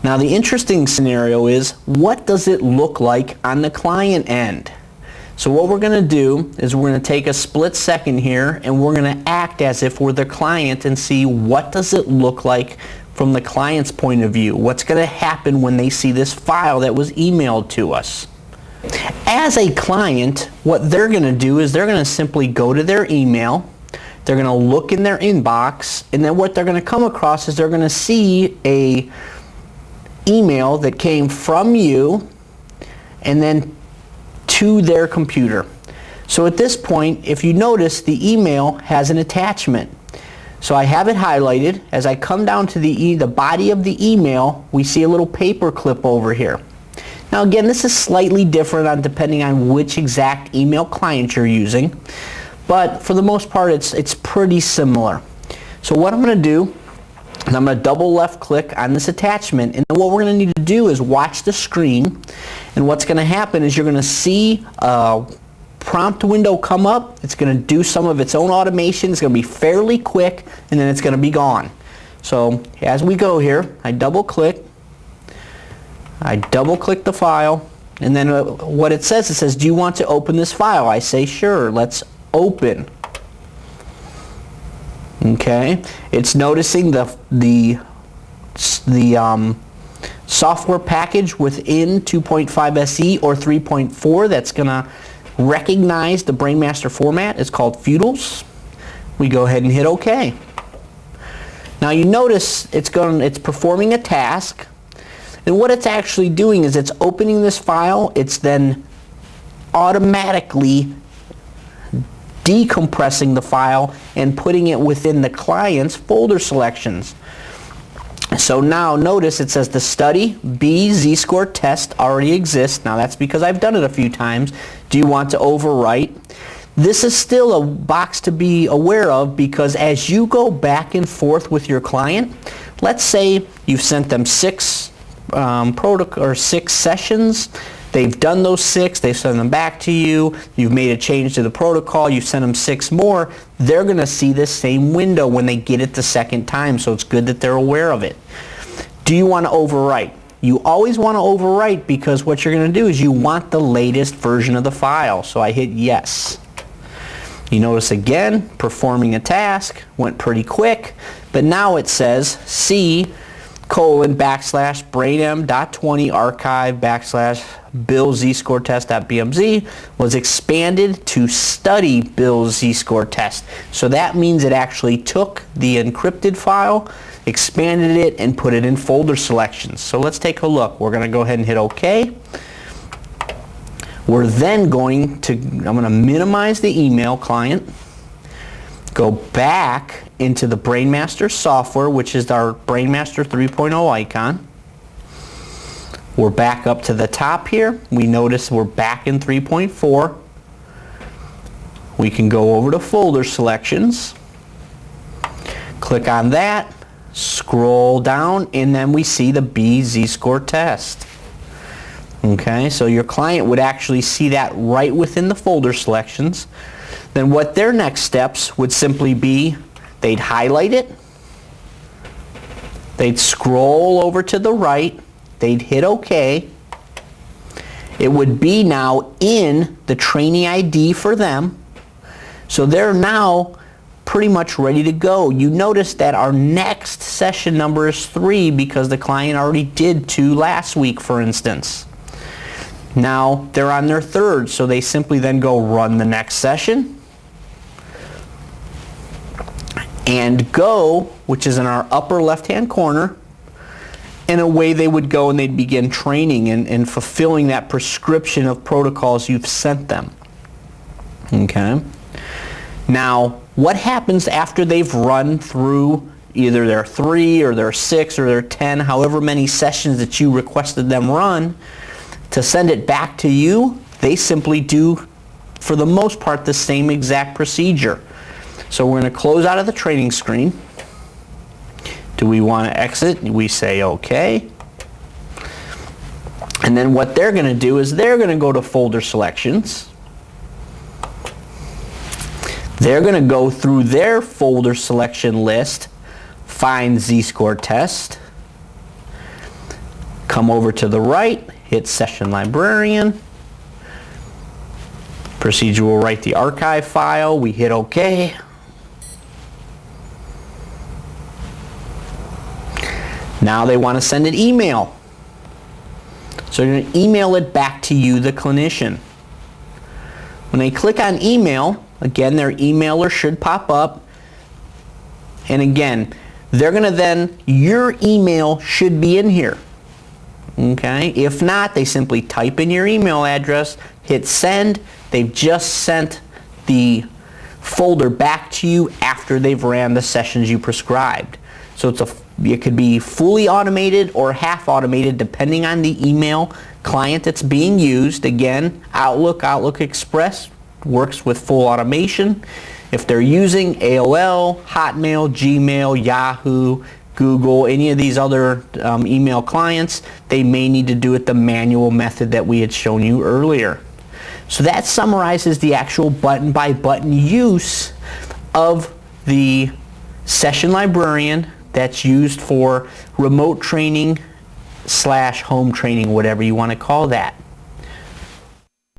Now the interesting scenario is, what does it look like on the client end? So what we're going to do is we're going to take a split second here and we're going to act as if we're the client and see what does it look like from the client's point of view. What's going to happen when they see this file that was emailed to us? As a client, what they're going to do is they're going to simply go to their email, they're going to look in their inbox, and then what they're going to come across is they're going to see a email that came from you and then to their computer. So at this point, if you notice, the email has an attachment. So I have it highlighted. As I come down to the body of the email, we see a little paper clip over here. Now again, this is slightly different depending on which exact email client you're using, but for the most part it's pretty similar. So what I'm going to do is I'm going to double left click on this attachment, and then what we're going to need to do is watch the screen, and what's going to happen is you're going to see a prompt window come up. It's going to do some of its own automation. It's going to be fairly quick, and then it's going to be gone. So as we go here, I double click the file, and then what it says, do you want to open this file? I say sure, let's open. Okay, it's noticing the software package within 2.5 SE or 3.4 that's going to recognize the BrainMaster format. It's called Feudals. We go ahead and hit OK. Now you notice it's performing a task, and what it's actually doing is it's opening this file. It's then automatically decompressing the file and putting it within the client's folder selections. So now notice it says the study B Z-score test already exists. Now that's because I've done it a few times. Do you want to overwrite? This is still a box to be aware of, because as you go back and forth with your client, let's say you've sent them 6 sessions. They've done those 6, they've sent them back to you, you've made a change to the protocol, you've sent them 6 more. They're going to see this same window when they get it the second time, so it's good that they're aware of it. Do you want to overwrite? You always want to overwrite, because what you're going to do is you want the latest version of the file. So I hit yes. You notice again, performing a task, went pretty quick, but now it says C:\\brainm.20 archive /Bill Z-score test.bmz was expanded to study Bill Z-score test. So that means it actually took the encrypted file, expanded it, and put it in folder selections. So let's take a look. We're going to go ahead and hit OK. We're then I'm going to minimize the email client, go back into the BrainMaster software, which is our BrainMaster 3.0 icon. We're back up to the top here. We notice we're back in 3.4. We can go over to folder selections, click on that, scroll down, and then we see the B Z-score test. Okay, so your client would actually see that right within the folder selections. Then what their next steps would simply be, they'd highlight it, they'd scroll over to the right, they'd hit OK. It would be now in the training ID for them. So they're now pretty much ready to go. You notice that our next session number is 3 because the client already did 2 last week, for instance. Now they're on their 3rd, so they simply then go run the next session and go, which is in our upper left-hand corner, and away they would go and they'd begin training and fulfilling that prescription of protocols you've sent them. Okay. Now, what happens after they've run through either their 3 or their 6 or their 10, however many sessions that you requested them run, to send it back to you? They simply do, for the most part, the same exact procedure. So we're going to close out of the training screen. Do we want to exit? We say OK. And then what they're going to do is they're going to go to folder selections. They're going to go through their folder selection list, find Z-score test. Come over to the right, hit Session Librarian. Procedure will write the archive file. We hit OK. Now they want to send an email. So they're going to email it back to you, the clinician. When they click on email, again, their emailer should pop up. And again, they're going to then, your email should be in here. Okay? If not, they simply type in your email address, hit send. They've just sent the folder back to you after they've ran the sessions you prescribed. So it could be fully automated or half automated depending on the email client that's being used. Again, Outlook Express works with full automation. If they're using AOL, Hotmail, Gmail, Yahoo, Google, any of these other email clients, they may need to do it the manual method that we had shown you earlier. So that summarizes the actual button-by-button use of the Session Librarian that's used for remote training / home training, whatever you want to call that.